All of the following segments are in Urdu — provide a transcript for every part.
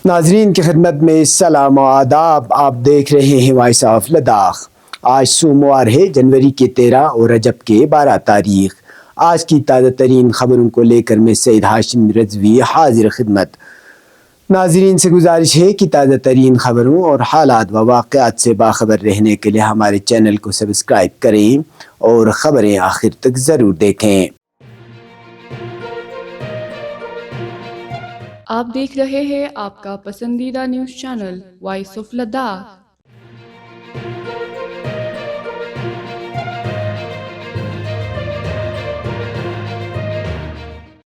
ناظرین کی خدمت میں سلام و آداب. آپ دیکھ رہے ہیں وائس آف لداخ. آج سوموار ہے، جنوری کے 13 اور رجب کے 12 تاریخ. آج کی تازہ ترین خبروں کو لے کر میں سید ہاشم رضوی حاضر خدمت. ناظرین سے گزارش ہے کہ تازہ ترین خبروں اور حالات و واقعات سے باخبر رہنے کے لیے ہمارے چینل کو سبسکرائب کریں اور خبریں آخر تک ضرور دیکھیں. آپ دیکھ رہے ہیں آپ کا پسندیدہ news channel voice of Ladakh.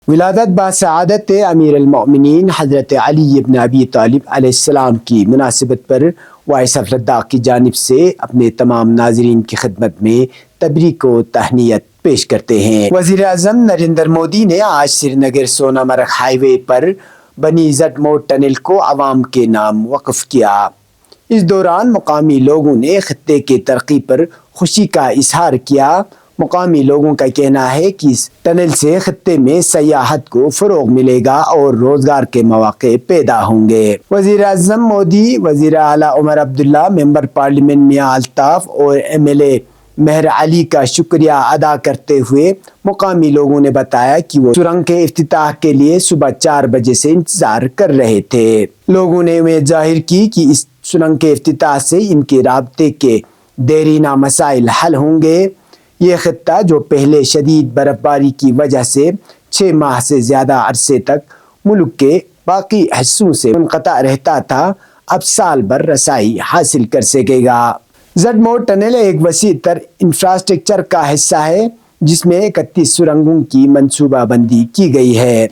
ولادت بسعادت امیر المؤمنین حضرت علی ابن ابی طالب علیہ السلام کی مناسبت پر وائس آف لداخ کی جانب سے اپنے تمام ناظرین کی خدمت میں تبریک و تہنیت پیش کرتے ہیں. وزیر اعظم نریندر مودی نے آج سری نگر سونا مرگ ہائی وے پر بنی زڈ موڈ ٹنل کو عوام کے نام وقف کیا. اس دوران مقامی لوگوں نے خطے کی ترقی پر خوشی کا اظہار کیا. مقامی لوگوں کا کہنا ہے کہ اس ٹنل سے خطے میں سیاحت کو فروغ ملے گا اور روزگار کے مواقع پیدا ہوں گے. وزیر اعظم مودی وزیر اعلیٰ عمر عبداللہ، ممبر پارلیمنٹ میاں الطاف اور MLA مہر علی کا شکریہ ادا کرتے ہوئے مقامی لوگوں نے بتایا کہ وہ سرنگ کے افتتاح کے لیے صبح 4 بجے سے انتظار کر رہے تھے. لوگوں نے امید ظاہر کی کہ اس سرنگ کے افتتاح سے ان کے رابطے کے دیرینہ مسائل حل ہوں گے. یہ خطہ جو پہلے شدید برف باری کی وجہ سے 6 ماہ سے زیادہ عرصے تک ملک کے باقی حصوں سے منقطع رہتا تھا، اب سال بھر رسائی حاصل کر سکے گا. زڈ موڈ ٹنل ایک وسیع تر انفراسٹرکچر کا حصہ ہے جس میں 31 سرنگوں کی منصوبہ بندی کی گئی ہے،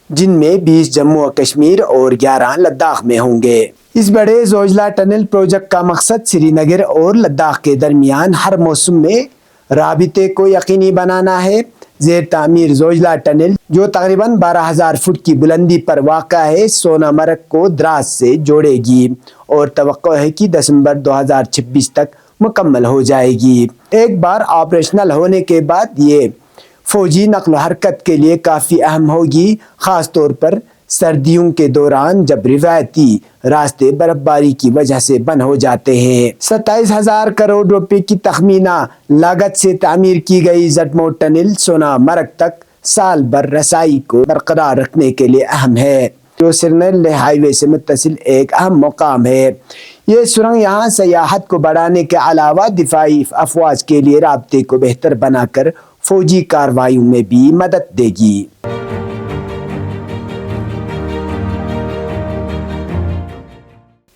جن میں 20 جموں و کشمیر اور 11 لداخ میں ہوں گے. اس بڑے زوجلا ٹنل پروجیکٹ کا مقصد سری نگر اور لداخ کے درمیان ہر موسم میں رابطے کو یقینی بنانا ہے. زیر تعمیر زوجلا ٹنل جو تقریباً 12,000 فٹ کی بلندی پر واقع ہے، سونا مرگ کو دراس سے جوڑے گی اور توقع ہے کہ دسمبر 2026 تک مکمل ہو جائے گی. ایک بار آپریشنل ہونے کے بعد یہ فوجی نقل و حرکت کے لیے کافی اہم ہوگی، خاص طور پر سردیوں کے دوران جب روایتی راستے برف باری کی وجہ سے بند ہو جاتے ہیں. 27,000 کروڑ روپے کی تخمینہ لاگت سے تعمیر کی گئی زڈ موڈ ٹنل سونا مرگ تک سال بھر رسائی کو برقرار رکھنے کے لیے اہم ہے، جو سری لیہ ہائی وے سے متصل ایک اہم مقام ہے. یہ سرنگ یہاں سیاحت کو بڑھانے کے علاوہ دفاعی افواج کے لیے رابطے کو بہتر بنا کر فوجی کارروائیوں میں بھی مدد دے گی.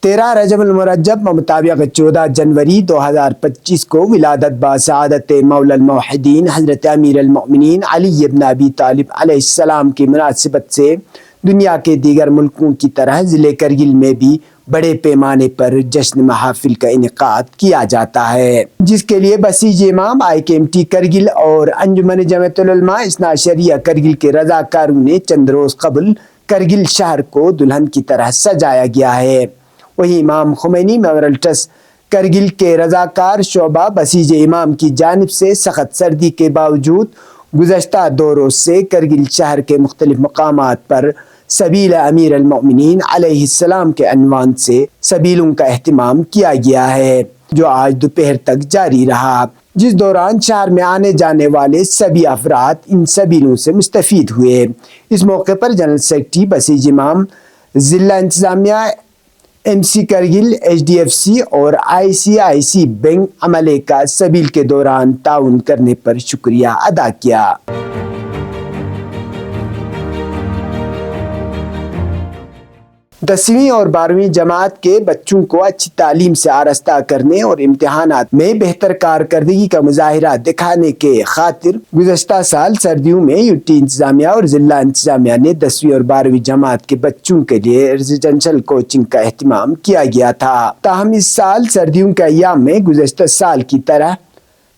تیرہ رجب المرجب مطابق 14 جنوری 2025 کو ولادت بسعادت مولا الموحدین حضرت امیر المؤمنین علی ابن ابی طالب علیہ السلام کی مناسبت سے دنیا کے دیگر ملکوں کی طرح ضلع کرگل میں بھی بڑے پیمانے پر جشن محافل کا انعقاد کیا جاتا ہے، جس کے لیے بسیج امام IKMT کرگل اور انجمن جمعیت العلماء اثنا عشریہ کرگل کے رضاکاروں نے چند روز قبل کرگل شہر کو دلہن کی طرح سجایا گیا ہے. وہی امام خمینی میموریل ٹرسٹ کرگل کے رضاکار شعبہ بسیج امام کی جانب سے سخت سردی کے باوجود گزشتہ 2 روز سے کرگل شہر کے مختلف مقامات پر سبیل امیر المؤمنین علیہ السلام کے عنوان سے سبیلوں کا اہتمام کیا گیا ہے، جو آج دوپہر تک جاری رہا، جس دوران شہر میں آنے جانے والے سبھی افراد ان سبیلوں سے مستفید ہوئے. اس موقع پر جنرل سیکرٹری بسیج امام، ضلع انتظامیہ، MC کرگل، HDFC اور ICIC بینک عملے کا سبیل کے دوران تعاون کرنے پر شکریہ ادا کیا. 10ویں اور 12ویں جماعت کے بچوں کو اچھی تعلیم سے آراستہ کرنے اور امتحانات میں بہتر کارکردگی کا مظاہرہ دکھانے کے خاطر گزشتہ سال سردیوں میں UT انتظامیہ اور ضلع انتظامیہ نے 10ویں اور 12ویں جماعت کے بچوں کے لیے ریزیڈنشل کوچنگ کا اہتمام کیا گیا تھا. تاہم اس سال سردیوں کے ایام میں گزشتہ سال کی طرح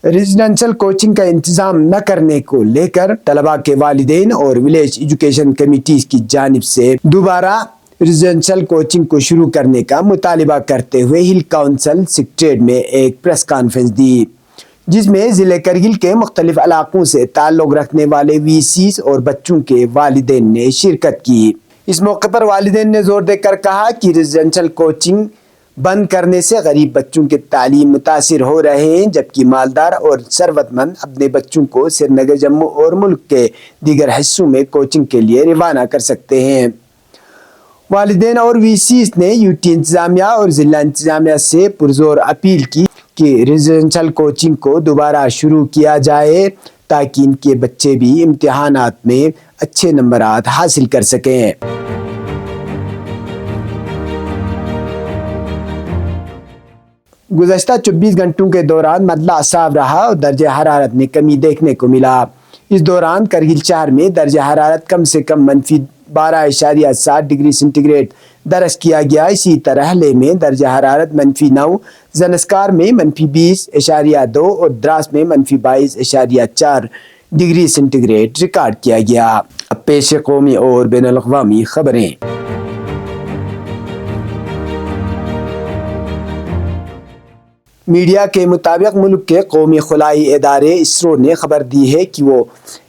ریزیڈنشل کوچنگ کا انتظام نہ کرنے کو لے کر طلباء کے والدین اور ولیج ایجوکیشن کمیٹیز کی جانب سے دوبارہ ریزیڈنشل کوچنگ کو شروع کرنے کا مطالبہ کرتے ہوئے ہل کونسل سیکریٹریٹ میں ایک پریس کانفرنس دی، جس میں ضلع کرگل کے مختلف علاقوں سے تعلق رکھنے والے VCs اور بچوں کے والدین نے شرکت کی. اس موقع پر والدین نے زور دے کر کہا کہ ریزیڈنشل کوچنگ بند کرنے سے غریب بچوں کے تعلیم متاثر ہو رہے ہیں، جبکہ مالدار اور ثروت مند اپنے بچوں کو سری نگر، جموں اور ملک کے دیگر حصوں میں کوچنگ کے لیے روانہ کر سکتے ہیں۔ والدین اور وی سیز نے یو ٹی انتظامیہ اور ضلع انتظامیہ سے پرزور اپیل کی کہ ریزیڈنشل کوچنگ کو دوبارہ شروع کیا جائے تاکہ ان کے بچے بھی امتحانات میں اچھے نمبرات حاصل کر سکیں۔ گزشتہ 24 گھنٹوں کے دوران مطلع صاف رہا اور درجہ حرارت میں کمی دیکھنے کو ملا۔ اس دوران کرگل شہر میں درجہ حرارت کم سے کم -12.7 ڈگری سینٹی گریڈ درج کیا گیا۔ اسی طرح لے میں درجہ حرارت -9، زنسکار میں -20.2 اور دراس میں -22.4 ڈگری سینٹی گریڈ ریکارڈ کیا گیا۔ اب پیش قومی اور بین الاقوامی خبریں۔ میڈیا کے مطابق ملک کے قومی خلائی ادارے اسرو نے خبر دی ہے کہ وہ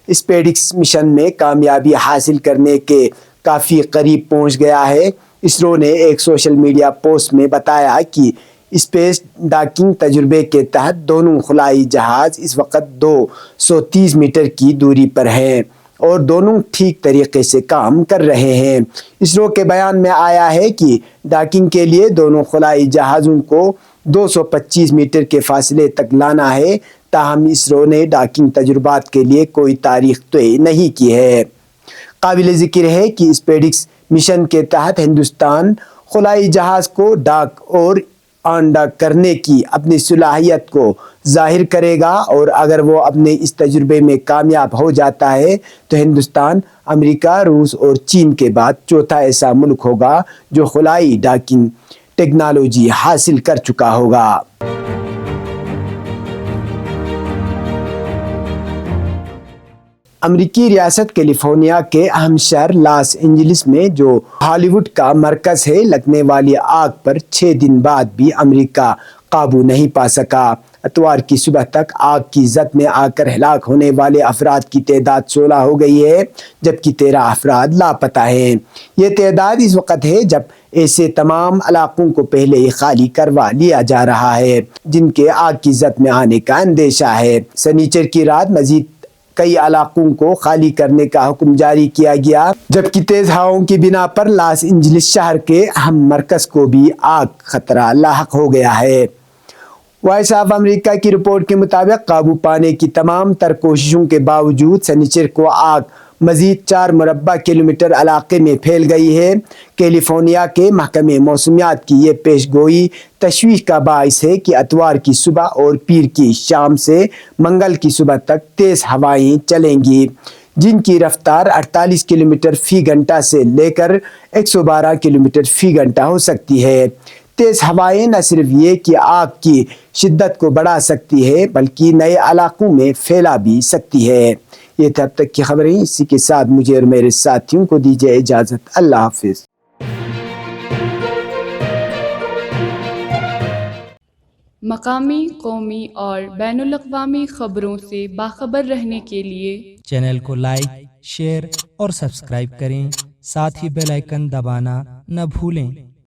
اسپیڈکس مشن میں کامیابی حاصل کرنے کے کافی قریب پہنچ گیا ہے۔ اسرو نے ایک سوشل میڈیا پوسٹ میں بتایا کہ اسپیس ڈاکنگ تجربے کے تحت دونوں خلائی جہاز اس وقت 230 میٹر کی دوری پر ہیں اور دونوں ٹھیک طریقے سے کام کر رہے ہیں۔ اسرو کے بیان میں آیا ہے کہ ڈاکنگ کے لیے دونوں خلائی جہازوں کو 225 میٹر کے فاصلے تک لانا ہے، تاہم اسرو نے ڈاکنگ تجربات کے لیے کوئی تاریخ طے نہیں کی ہے۔ قابل ذکر ہے کہ اسپیڈکس مشن کے تحت ہندوستان خلائی جہاز کو ڈاک اور آن ڈاک کرنے کی اپنی صلاحیت کو ظاہر کرے گا، اور اگر وہ اپنے اس تجربے میں کامیاب ہو جاتا ہے تو ہندوستان امریکہ، روس اور چین کے بعد چوتھا ایسا ملک ہوگا جو خلائی ڈاکنگ ٹیکنالوجی حاصل کر چکا ہوگا۔ امریکی ریاست کیلیفورنیا کے اہم شہر لاس اینجلس میں جو ہالی ووڈ کا مرکز ہے، لگنے والی آگ پر 6 دن بعد بھی امریکہ قابو نہیں پا سکا۔ اتوار کی صبح تک آگ کی زد میں آ کر ہلاک ہونے والے افراد کی تعداد 16 ہو گئی ہے، جبکہ 13 افراد لاپتہ ہیں۔ یہ تعداد اس وقت ہے جب ایسے تمام علاقوں کو پہلے ہی خالی کروا لیا جا رہا ہے جن کے آگ کی زد میں آنے کا اندیشہ ہے۔ سنیچر کی رات مزید کئی علاقوں کو خالی کرنے کا حکم جاری کیا گیا، جبکہ تیز ہواؤں کی بنا پر لاس اینجلس شہر کے اہم مرکز کو بھی آگ خطرہ لاحق ہو گیا ہے۔ وائس آف امریکہ کی رپورٹ کے مطابق قابو پانے کی تمام تر کوششوں کے باوجود سنیچر کو آگ مزید 4 مربع کلومیٹر علاقے میں پھیل گئی ہے۔ کیلیفورنیا کے محکمہ موسمیات کی یہ پیش گوئی تشویش کا باعث ہے کہ اتوار کی صبح اور پیر کی شام سے منگل کی صبح تک تیز ہوائیں چلیں گی، جن کی رفتار 48 کلومیٹر فی گھنٹہ سے لے کر 112 کلومیٹر فی گھنٹہ ہو سکتی ہے۔ تیز ہوائیں نہ صرف یہ کہ آگ کی شدت کو بڑھا سکتی ہے بلکہ نئے علاقوں میں پھیلا بھی سکتی ہے۔ یہ تھا اب تک کی خبریں، اسی کے ساتھ مجھے اور میرے ساتھیوں کو دیجیے اجازت۔ اللہ حافظ۔ مقامی، قومی اور بین الاقوامی خبروں سے باخبر رہنے کے لیے چینل کو لائک، شیئر اور سبسکرائب کریں، ساتھ ہی بیل آئیکن دبانا نہ بھولیں۔